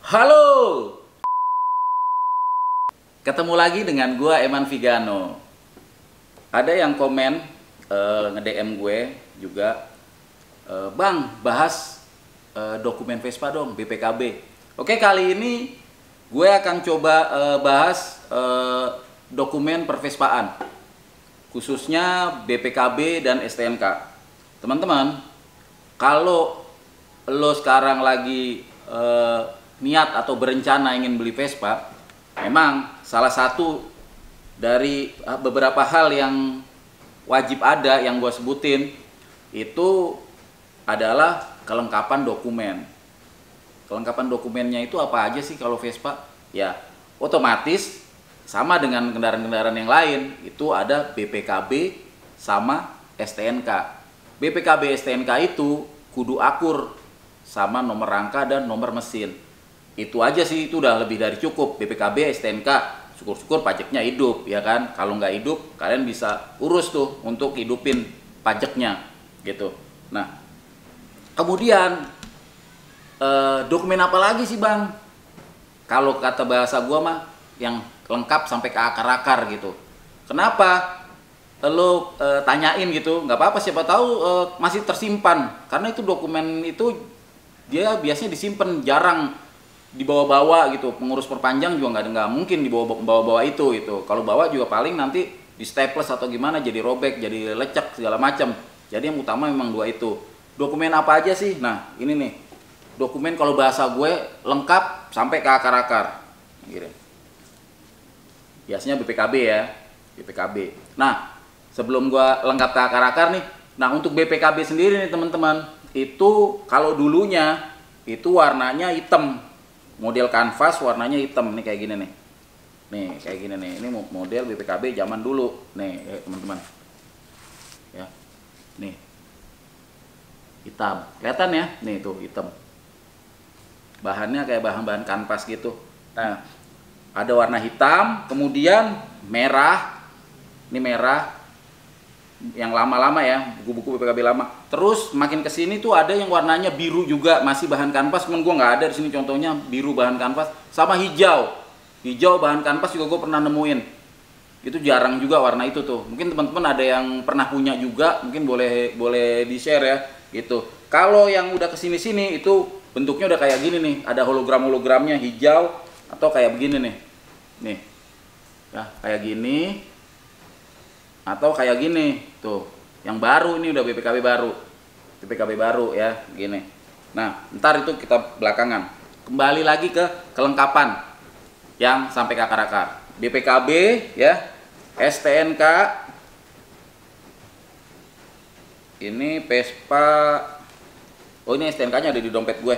Halo, ketemu lagi dengan gua Eman Vigano. Ada yang komen nge-DM gue juga, Bang, bahas dokumen Vespa dong, BPKB. Oke, kali ini gue akan coba bahas dokumen pervespaan, khususnya BPKB dan STNK. Teman-teman, kalau lo sekarang lagi niat atau berencana ingin beli Vespa, memang salah satu dari beberapa hal yang wajib ada yang gue sebutin itu adalah kelengkapan dokumen. Kelengkapan dokumennya itu apa aja sih kalau Vespa? Ya, otomatis sama dengan kendaraan-kendaraan yang lain, itu ada BPKB sama STNK. BPKB STNK itu kudu akur sama nomor rangka dan nomor mesin. Itu aja sih, itu udah lebih dari cukup. BPKB, STNK, syukur-syukur pajaknya hidup, ya kan? Kalau nggak hidup, kalian bisa urus tuh untuk hidupin pajaknya, gitu. Nah, kemudian dokumen apa lagi sih, Bang? Kalau kata bahasa gua mah, yang lengkap sampai ke akar-akar gitu. Kenapa? Lo tanyain gitu, nggak apa-apa, siapa tahu masih tersimpan. Karena itu dokumen itu dia biasanya disimpan, jarang dibawa-bawa gitu. Pengurus perpanjang juga nggak mungkin dibawa-bawa itu gitu. Kalau bawa juga paling nanti di staples atau gimana jadi robek, jadi lecek segala macam. Jadi yang utama memang dua itu. Dokumen apa aja sih? Nah, ini nih. Dokumen kalau bahasa gue lengkap sampai ke akar-akar. Gitu. Biasanya BPKB ya, BPKB. Nah, sebelum gue lengkap ke akar-akar nih, nah untuk BPKB sendiri nih teman-teman, itu kalau dulunya itu warnanya hitam. Model kanvas warnanya hitam nih, kayak gini nih. Nih, kayak gini nih. Ini model BPKB zaman dulu. Nih, teman-teman. Ya. Nih. Hitam. Kelihatan ya? Nih tuh hitam. Bahannya kayak bahan-bahan kanvas gitu. Nah, ada warna hitam, kemudian merah. Ini merah. Yang lama-lama ya, buku-buku BPKB lama. Terus makin kesini tuh ada yang warnanya biru juga, masih bahan kanvas. Cuman gue nggak ada di sini contohnya biru bahan kanvas, sama hijau. Hijau bahan kanvas juga gue pernah nemuin. Itu jarang juga warna itu tuh. Mungkin teman-teman ada yang pernah punya juga, mungkin boleh di share ya. Gitu. Kalau yang udah kesini-sini itu bentuknya udah kayak gini nih, ada hologram-hologramnya hijau atau kayak begini nih. Nih, ya kayak gini. Atau kayak gini tuh, yang baru ini udah BPKB baru ya, gini. Nah, ntar itu kita belakangan. Kembali lagi ke kelengkapan yang sampai ke akar-akar. BPKB ya, STNK. Ini Vespa. Oh, ini STNK-nya ada di dompet gue.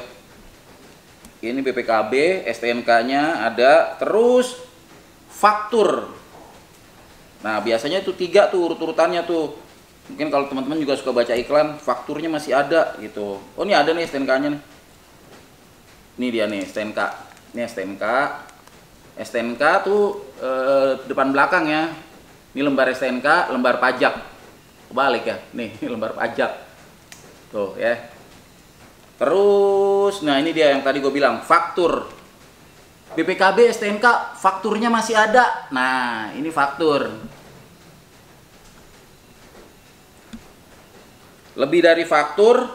Ini BPKB, STNK-nya ada, terus faktur. Nah, biasanya itu 3 tuh urut-urutannya tuh. Mungkin kalau teman-teman juga suka baca iklan, fakturnya masih ada gitu. Oh, ini ada nih STNK-nya nih. Ini dia nih STNK. Ini STNK. STNK tuh depan belakang ya. Ini lembar STNK, lembar pajak. Kebalik ya. Nih, lembar pajak. Tuh ya. Terus, nah ini dia yang tadi gue bilang, faktur. BPKB, STNK, fakturnya masih ada. Nah, ini faktur. Lebih dari faktur,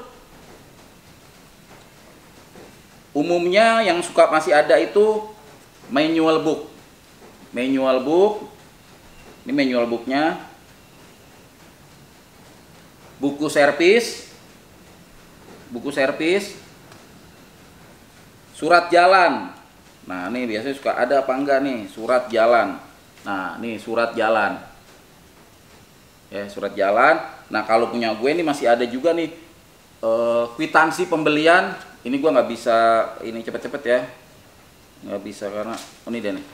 umumnya yang suka masih ada itu manual book. Manual book, ini manual booknya. Buku servis, surat jalan. Nah, ini biasanya suka ada apa enggak nih, surat jalan. Nah, nih surat jalan. Ya, surat jalan. Nah, kalau punya gue ini masih ada juga nih kwitansi pembelian. Ini gue nggak bisa ini cepet-cepet ya. Nggak bisa karena ini deh nih.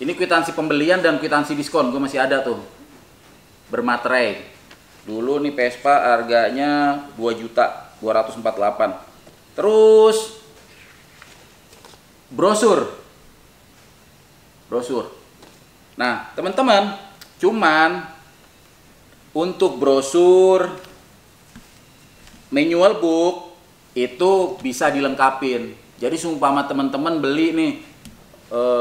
Ini kwitansi pembelian dan kwitansi diskon gue masih ada tuh. Bermaterai. Dulu nih Vespa harganya 2.248.000. Terus brosur. Nah, teman-teman, cuman untuk brosur manual book itu bisa dilengkapin. Jadi sumpama teman-teman beli nih,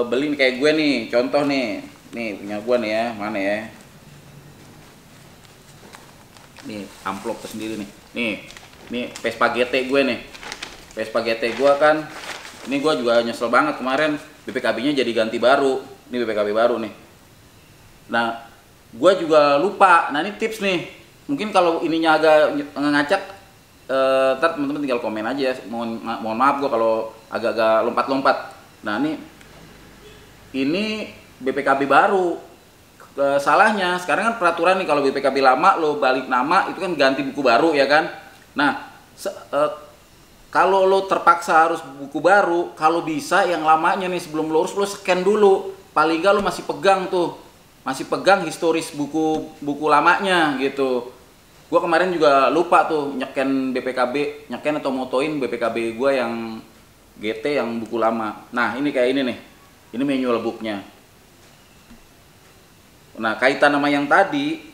beli kayak gue nih, contoh nih punya gue nih ya, mana ya? Nih amplop tersendiri nih, nih Vespa GT gue nih, Vespa GT gue kan, ini gue juga nyesel banget kemarin BPKB-nya jadi ganti baru, ini BPKB baru nih. Nah, gue juga lupa. Nah ini tips nih, mungkin kalau ininya agak ngacak, ntar teman-teman tinggal komen aja. Mohon maaf gue kalau agak-agak lompat-lompat. Nah ini BPKB baru. Salahnya sekarang kan peraturan nih, kalau BPKB lama lo balik nama itu kan ganti buku baru ya kan. Nah kalau lo terpaksa harus buku baru, kalau bisa yang lamanya nih sebelum lo urus lo scan dulu. Paling nggak lo masih pegang tuh, masih pegang historis buku lamanya gitu. Gua kemarin juga lupa tuh nyeken BPKB, nyeken atau motoin BPKB gua yang GT yang buku lama. Nah ini kayak ini nih, ini manual booknya. Nah kaitan nama yang tadi,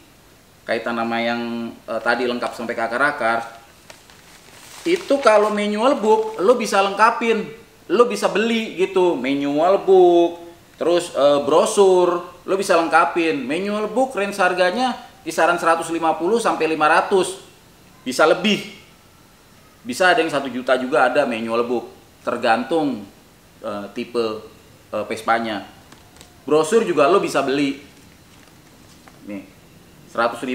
tadi lengkap sampai ke akar-akar. Itu kalau manual book lo bisa lengkapin, lo bisa beli gitu, manual book, terus brosur, lo bisa lengkapin. Manual book range harganya kisaran 150 sampai 500, bisa lebih, bisa ada yang 1 juta juga ada manual book, tergantung tipe Vespanya. Brosur juga lo bisa beli, nih 100.000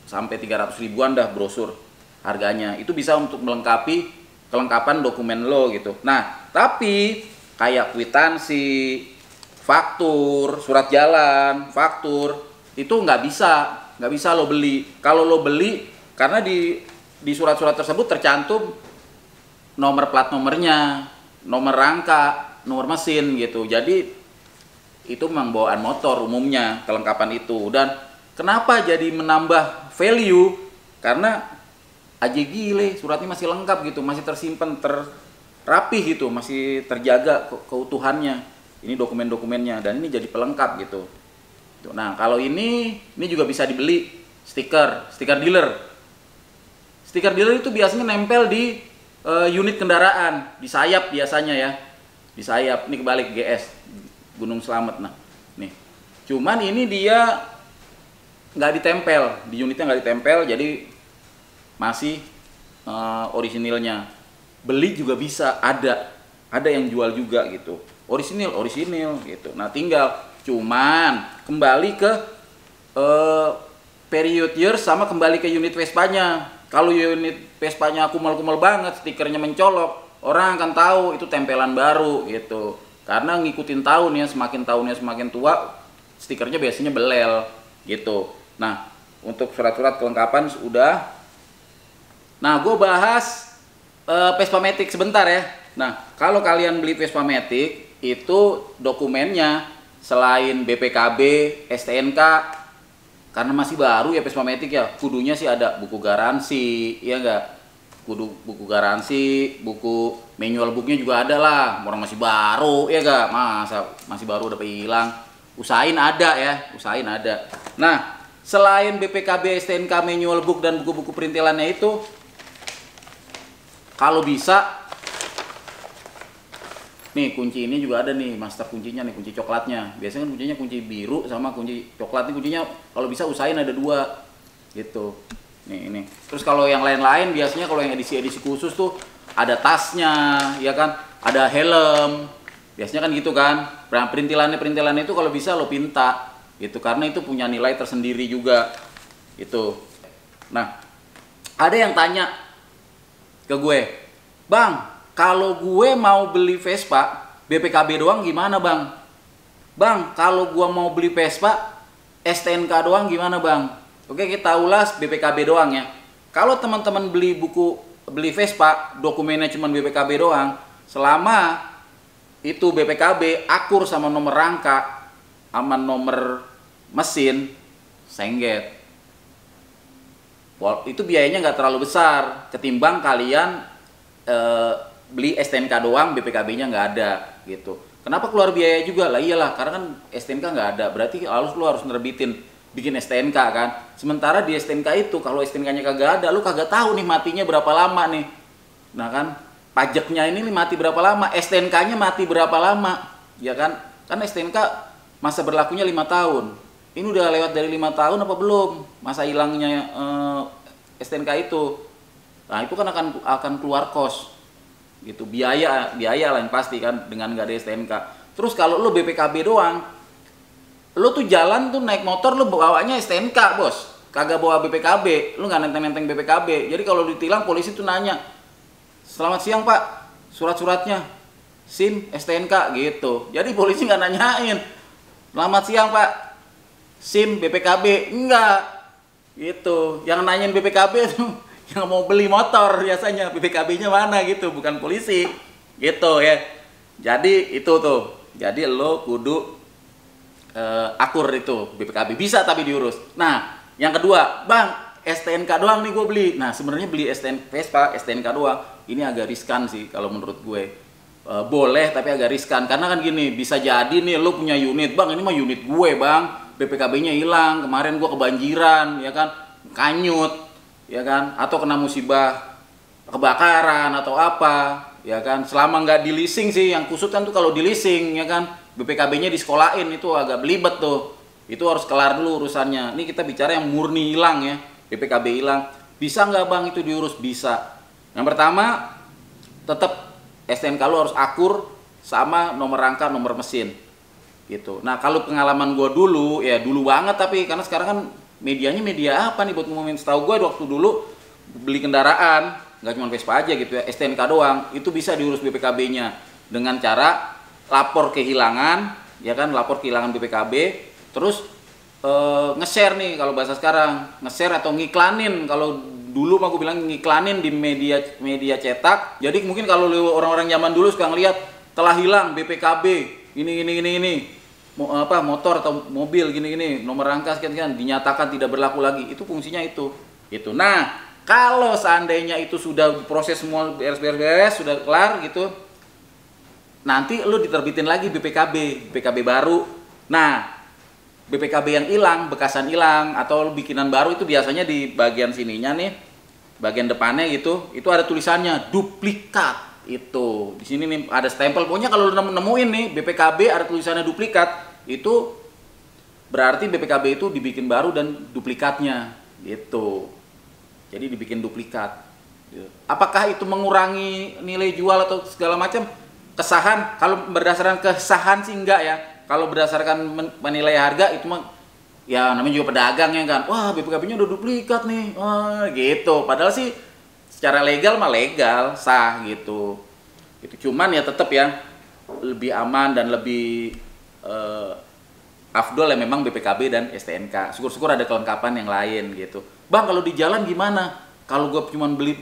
sampai 300.000-an dah brosur harganya. Itu bisa untuk melengkapi kelengkapan dokumen lo gitu. Nah tapi kayak kwitansi, faktur, surat jalan, faktur itu nggak bisa lo beli. Kalau lo beli, karena di surat-surat tersebut tercantum nomor plat nomornya, nomor rangka, nomor mesin gitu. Jadi itu memang bawaan motor umumnya kelengkapan itu. Dan kenapa jadi menambah value? Karena aja gile, suratnya masih lengkap gitu, masih tersimpan, terrapi gitu, masih terjaga keutuhannya. Ini dokumen-dokumennya, dan ini jadi pelengkap gitu. Nah kalau ini juga bisa dibeli stiker dealer. Stiker dealer itu biasanya nempel di unit kendaraan, di sayap biasanya ya, di sayap. Ini kebalik, GS Gunung Slamet. Nah nih, cuman ini dia nggak ditempel di unitnya, nggak ditempel, jadi masih orisinilnya. Beli juga bisa, ada yang jual juga gitu, orisinil gitu. Nah tinggal cuman kembali ke period year sama kembali ke unit Vespanya. Kalau unit Vespanya kumal-kumal banget, stikernya mencolok, orang akan tahu itu tempelan baru gitu. Karena ngikutin tahun ya, semakin tahunnya semakin tua, stikernya biasanya belel gitu. Nah untuk surat-surat kelengkapan sudah. Nah, gue bahas Vespa Matic sebentar ya. Nah, kalau kalian beli Vespa Matic, itu dokumennya selain BPKB, STNK, karena masih baru ya Vespa Matic ya, kudunya sih ada buku garansi, ya enggak? Kudu buku garansi, buku manual booknya juga ada lah. Orang masih baru, ya enggak? Masa masih baru udah hilang. Usahain ada ya, usahain ada. Nah, selain BPKB, STNK, manual book, dan buku-buku perintilannya itu, kalau bisa, nih kunci ini juga ada nih, master kuncinya nih, kunci coklatnya. Biasanya kan kuncinya kunci biru sama kunci coklat. Nih kuncinya kalau bisa usahain ada 2 gitu. Nih ini. Terus kalau yang lain-lain biasanya kalau yang edisi khusus tuh ada tasnya, ya kan? Ada helm. Biasanya kan gitu kan. Perintilannya itu kalau bisa lo pinta gitu, karena itu punya nilai tersendiri juga gitu. Nah, ada yang tanya ke gue, "Bang, kalau gue mau beli Vespa BPKB doang gimana bang? Bang, kalau gue mau beli Vespa STNK doang gimana bang?" Oke, kita ulas BPKB doang ya. Kalau teman-teman beli Vespa, dokumennya cuma BPKB doang, selama itu BPKB akur sama nomor rangka sama nomor mesin, sengget. Itu biayanya nggak terlalu besar ketimbang kalian beli STNK doang, BPKB-nya nggak ada gitu. Kenapa keluar biaya juga? Lah iyalah, karena kan STNK nggak ada, berarti lu harus nerbitin, bikin STNK kan. Sementara di STNK itu kalau STNK-nya kagak ada, lu kagak tahu nih matinya berapa lama nih. Nah kan, pajaknya ini mati berapa lama, STNK-nya mati berapa lama, ya kan? Kan STNK masa berlakunya 5 tahun. Ini udah lewat dari 5 tahun apa belum masa hilangnya STNK itu? Nah itu kan akan keluar kos, gitu, biaya lah yang pasti kan dengan nggak ada STNK. Terus kalau lo BPKB doang, lo tuh jalan tuh naik motor lo bawanya STNK bos, kagak bawa BPKB, lo nggak nenteng BPKB. Jadi kalau ditilang polisi tuh nanya, selamat siang pak, surat-suratnya, SIM, STNK gitu. Jadi polisi nggak nanyain, selamat siang pak, SIM, BPKB, enggak gitu. Yang nanyain BPKB tuh yang mau beli motor biasanya, BPKB-nya mana gitu, bukan polisi gitu ya. Jadi itu tuh, jadi lo kudu akur itu BPKB, bisa tapi diurus. Nah yang kedua, bang STNK doang nih gue beli. Nah sebenarnya beli Vespa STNK doang ini agak riskan sih kalau menurut gue. Boleh tapi agak riskan karena kan gini, bisa jadi nih lo punya unit, bang ini mah unit gue bang, BPKB-nya hilang, kemarin gue kebanjiran, ya kan, kanyut, ya kan, atau kena musibah kebakaran atau apa, ya kan. Selama nggak di leasing sih, yang kusut kan tuh kalau di leasing, ya kan, BPKB-nya disekolahin itu agak belibet tuh. Itu harus kelar dulu urusannya. Ini kita bicara yang murni hilang ya, BPKB hilang. Bisa nggak bang itu diurus? Bisa. Yang pertama, tetap STNK lo harus akur sama nomor rangka, nomor mesin. Gitu. Nah kalau pengalaman gue dulu, ya dulu banget tapi karena sekarang kan medianya media apa nih buat ngomongin. Setahu gue waktu dulu beli kendaraan, nggak cuma Vespa aja gitu ya, STNK doang, itu bisa diurus BPKB-nya dengan cara lapor kehilangan, ya kan, lapor kehilangan BPKB, terus nge-share nih kalau bahasa sekarang, nge-share atau ngiklanin. Kalau dulu mah gue bilang ngiklanin di media cetak. Jadi mungkin kalau orang-orang zaman dulu suka ngeliat telah hilang BPKB ini motor atau mobil gini nomor rangka sekian dinyatakan tidak berlaku lagi, itu fungsinya itu. Nah kalau seandainya itu sudah proses semua beres sudah kelar gitu, nanti lu diterbitin lagi BPKB baru. Nah BPKB yang hilang, bekasan hilang atau bikinan baru itu biasanya di bagian sininya nih, bagian depannya gitu, itu ada tulisannya duplikat. Itu di sini nih ada stempel. Pokoknya kalau lu nemuin nih BPKB ada tulisannya duplikat, itu berarti BPKB itu dibikin baru dan duplikatnya gitu. Jadi dibikin duplikat. Apakah itu mengurangi nilai jual atau segala macam? Kesahan, kalau berdasarkan kesahan sih enggak ya. Kalau berdasarkan menilai harga itu mah ya namanya juga pedagang ya kan. Wah, BPKB-nya udah duplikat nih. Wah, gitu. Padahal sih secara legal mah legal, sah gitu. Cuman ya tetap ya lebih aman dan lebih afdol ya memang BPKB dan STNK. Syukur-syukur ada kelengkapan yang lain gitu. Bang kalau di jalan gimana? Kalau gue cuma beli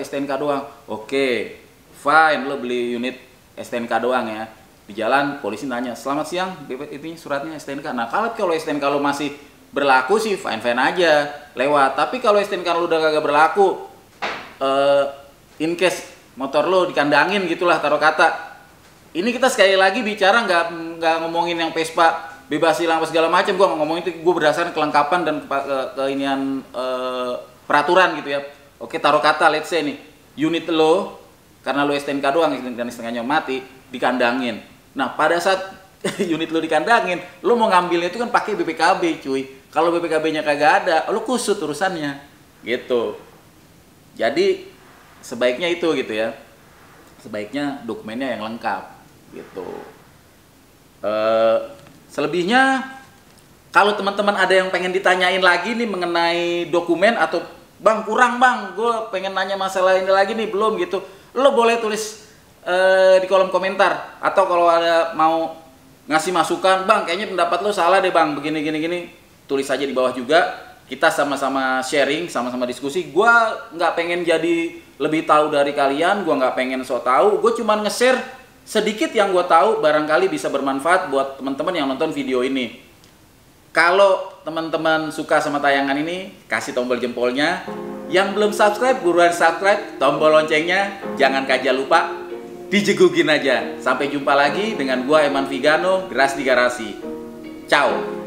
STNK doang, oke, fine, lo beli unit STNK doang ya. Di jalan polisi nanya, selamat siang, ini suratnya STNK. Nah kalau STNK lo masih berlaku sih fine-fine aja, lewat. Tapi kalau STNK lo udah kagak berlaku, in case motor lo dikandangin gitulah taruh kata. Ini kita sekali lagi bicara nggak ngomongin yang Vespa bebas hilang apa segala macam. Gue ngomongin itu gue berdasarkan kelengkapan dan keinian peraturan gitu ya. Oke, taruh kata let's say nih unit lo karena lo STNK doang dan setengahnya mati dikandangin. Nah pada saat unit lo dikandangin, lo mau ngambilnya itu kan pakai BPKB cuy. Kalau BPKB-nya kagak ada, lo kusut urusannya gitu. Jadi sebaiknya itu gitu ya, sebaiknya dokumennya yang lengkap gitu. Selebihnya kalau teman-teman ada yang pengen ditanyain lagi nih mengenai dokumen atau bang kurang bang, gue pengen nanya masalah ini lagi nih belum gitu, lo boleh tulis di kolom komentar. Atau kalau ada mau ngasih masukan, bang kayaknya pendapat lo salah deh bang, begini gini, tulis aja di bawah juga. Kita sama-sama sharing, sama-sama diskusi. Gue nggak pengen jadi lebih tahu dari kalian, gue nggak pengen so tahu. Gue cuma nge-share sedikit yang gue tahu, barangkali bisa bermanfaat buat teman-teman yang nonton video ini. Kalau teman-teman suka sama tayangan ini, kasih tombol jempolnya. Yang belum subscribe, buruan subscribe, tombol loncengnya, jangan kaja lupa, dijegugin aja. Sampai jumpa lagi dengan gue Eman Vigano, Geras di Garasi. Ciao.